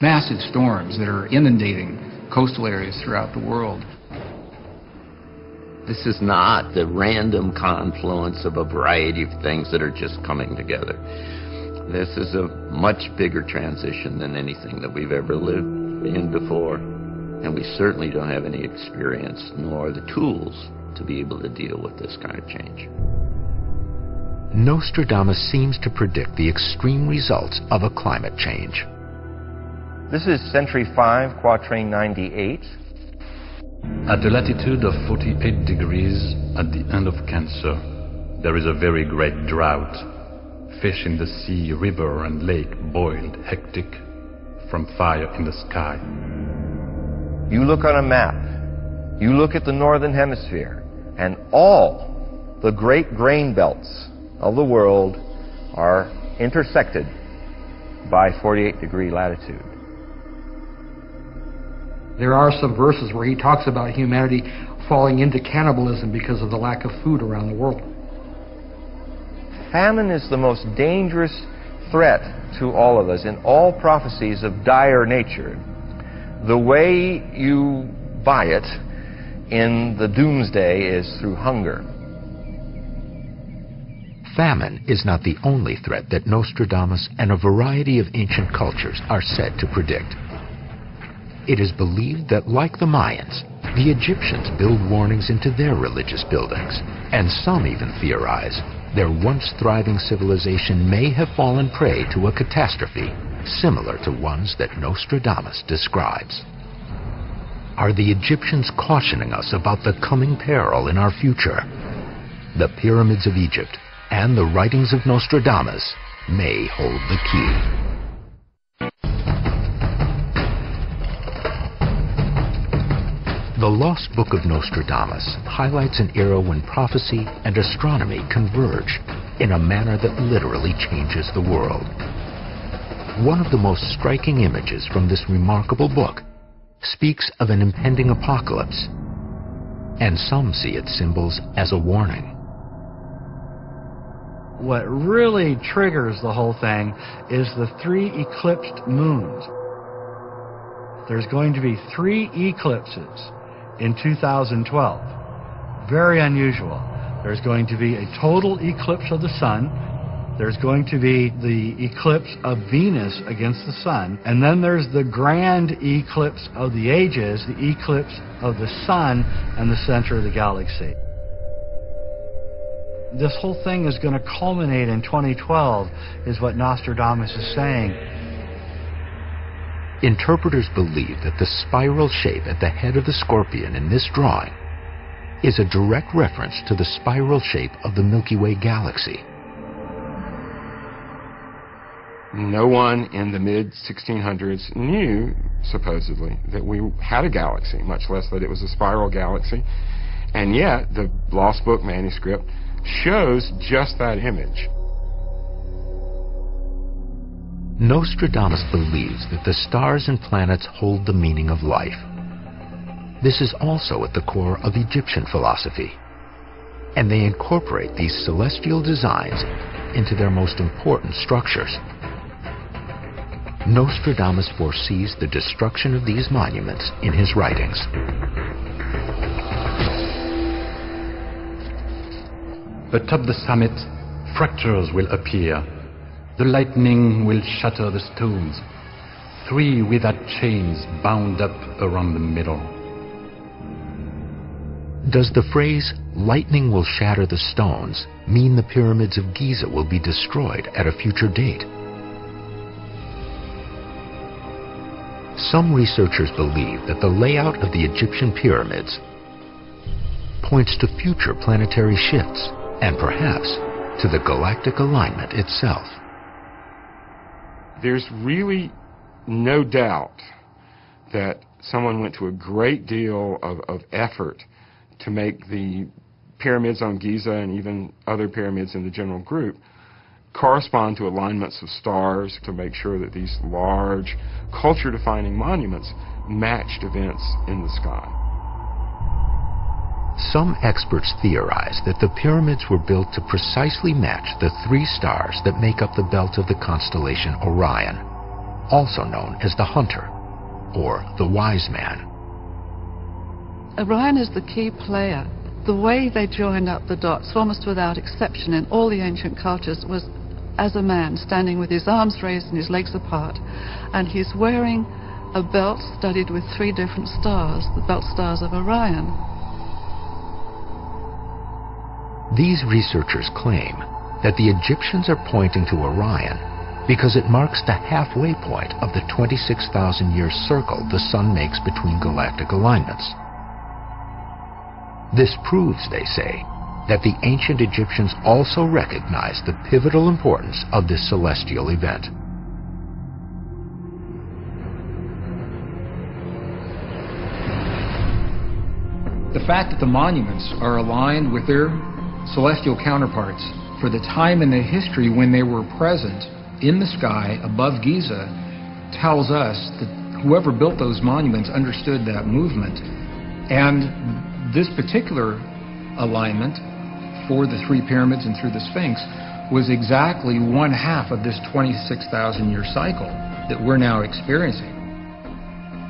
Massive storms that are inundating coastal areas throughout the world. This is not the random confluence of a variety of things that are just coming together. This is a much bigger transition than anything that we've ever lived in before. And we certainly don't have any experience nor the tools to be able to deal with this kind of change. Nostradamus seems to predict the extreme results of a climate change. This is Century 5, Quatrain 98. At the latitude of 48 degrees at the end of Cancer, there is a very great drought. Fish in the sea, river, and lake boiled, hectic, from fire in the sky. You look on a map, you look at the northern hemisphere, and all the great grain belts of the world are intersected by 48-degree latitude. There are some verses where he talks about humanity falling into cannibalism because of the lack of food around the world. Famine is the most dangerous threat to all of us in all prophecies of dire nature. The way you buy it in the doomsday is through hunger. Famine is not the only threat that Nostradamus and a variety of ancient cultures are said to predict. It is believed that, like the Mayans, the Egyptians build warnings into their religious buildings, and some even theorize their once thriving civilization may have fallen prey to a catastrophe similar to ones that Nostradamus describes. Are the Egyptians cautioning us about the coming peril in our future? The pyramids of Egypt and the writings of Nostradamus may hold the key. The Lost Book of Nostradamus highlights an era when prophecy and astronomy converge in a manner that literally changes the world. One of the most striking images from this remarkable book speaks of an impending apocalypse, and some see its symbols as a warning. What really triggers the whole thing is the 3 eclipsed moons. There's going to be 3 eclipses in 2012. Very unusual. There's going to be a total eclipse of the sun. There's going to be the eclipse of Venus against the sun. And then there's the grand eclipse of the ages, the eclipse of the sun and the center of the galaxy. This whole thing is going to culminate in 2012, is what Nostradamus is saying. Interpreters believe that the spiral shape at the head of the scorpion in this drawing is a direct reference to the spiral shape of the Milky Way galaxy. No one in the mid-1600s knew, supposedly, that we had a galaxy, much less that it was a spiral galaxy. And yet, the Lost Book manuscript shows just that image. Nostradamus believes that the stars and planets hold the meaning of life. This is also at the core of Egyptian philosophy, and they incorporate these celestial designs into their most important structures. Nostradamus foresees the destruction of these monuments in his writings. Atop the summit, fractures will appear. The lightning will shatter the stones. 3 without chains bound up around the middle. Does the phrase, lightning will shatter the stones, mean the pyramids of Giza will be destroyed at a future date? Some researchers believe that the layout of the Egyptian pyramids points to future planetary shifts, and perhaps to the galactic alignment itself. There's really no doubt that someone went to a great deal of effort to make the pyramids on Giza and even other pyramids in the general group correspond to alignments of stars to make sure that these large culture-defining monuments matched events in the sky. Some experts theorize that the pyramids were built to precisely match the 3 stars that make up the belt of the constellation Orion, also known as the Hunter, or the Wise Man. Orion is the key player. The way they joined up the dots, almost without exception in all the ancient cultures, was as a man standing with his arms raised and his legs apart, and he's wearing a belt studded with 3 different stars, the belt stars of Orion. These researchers claim that the Egyptians are pointing to Orion because it marks the halfway point of the 26,000-year circle the Sun makes between galactic alignments. This proves, they say, that the ancient Egyptians also recognized the pivotal importance of this celestial event. The fact that the monuments are aligned with their celestial counterparts for the time in the history when they were present in the sky above Giza tells us that whoever built those monuments understood that movement. And this particular alignment for the 3 pyramids and through the Sphinx was exactly 1/2 of this 26,000-year cycle that we're now experiencing.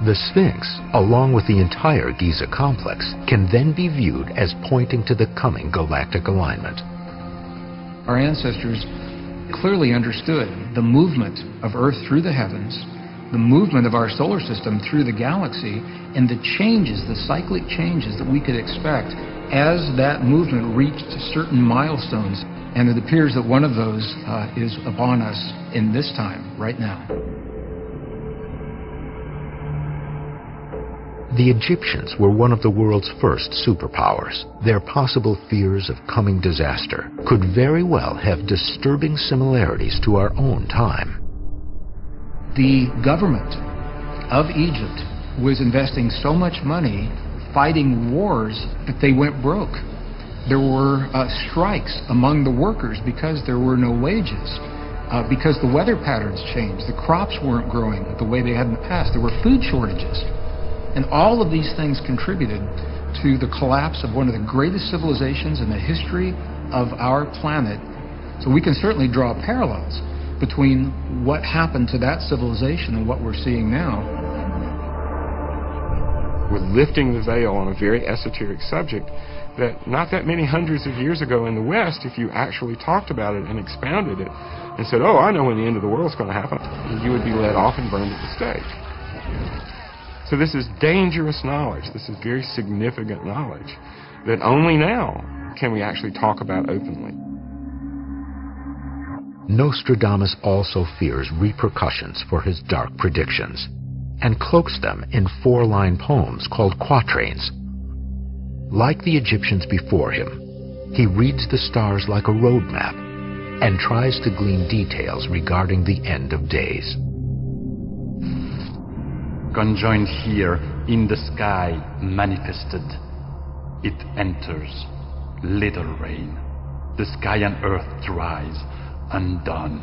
The Sphinx, along with the entire Giza complex, can then be viewed as pointing to the coming galactic alignment. Our ancestors clearly understood the movement of Earth through the heavens, the movement of our solar system through the galaxy, and the changes, the cyclic changes that we could expect as that movement reached certain milestones. And it appears that one of those is upon us in this time, right now. The Egyptians were one of the world's first superpowers. Their possible fears of coming disaster could very well have disturbing similarities to our own time. The government of Egypt was investing so much money fighting wars that they went broke. There were strikes among the workers because there were no wages, because the weather patterns changed. The crops weren't growing the way they had in the past. There were food shortages. And all of these things contributed to the collapse of one of the greatest civilizations in the history of our planet. So we can certainly draw parallels between what happened to that civilization and what we're seeing now. We're lifting the veil on a very esoteric subject that not that many hundreds of years ago in the West, if you actually talked about it and expounded it and said, oh, I know when the end of the world's going to happen, you would be let off and burned at the stake. So this is dangerous knowledge. This is very significant knowledge that only now can we actually talk about openly. Nostradamus also fears repercussions for his dark predictions and cloaks them in 4-line poems called quatrains. Like the Egyptians before him, he reads the stars like a road map and tries to glean details regarding the end of days. Conjoined here in the sky manifested, it enters, little rain. The sky and earth dries, undone,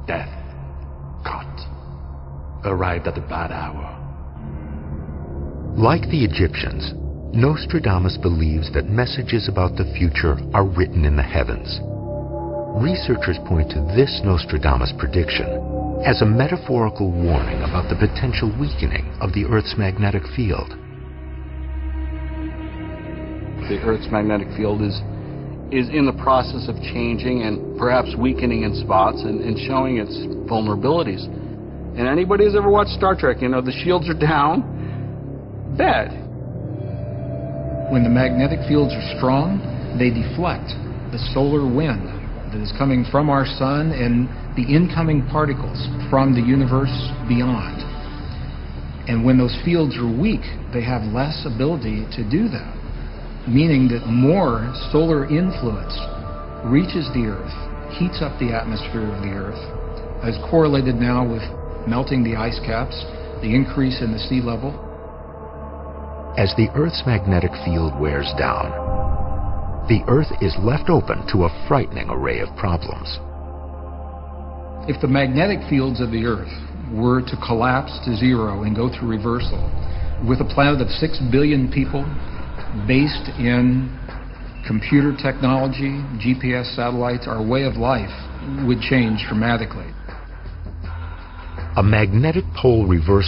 death, caught, arrived at a bad hour. Like the Egyptians, Nostradamus believes that messages about the future are written in the heavens. Researchers point to this Nostradamus prediction as a metaphorical warning about the potential weakening of the Earth's magnetic field. The Earth's magnetic field is in the process of changing and perhaps weakening in spots and showing its vulnerabilities. And anybody who's ever watched Star Trek, you know, the shields are down, dead. When the magnetic fields are strong, they deflect the solar wind that is coming from our sun and the incoming particles from the universe beyond. And when those fields are weak, they have less ability to do that, meaning that more solar influence reaches the Earth, heats up the atmosphere of the Earth, as correlated now with melting the ice caps, the increase in the sea level. As the Earth's magnetic field wears down, the Earth is left open to a frightening array of problems. If the magnetic fields of the Earth were to collapse to zero and go through reversal, with a planet of 6 billion people based in computer technology, GPS satellites, our way of life would change dramatically. A magnetic pole reversal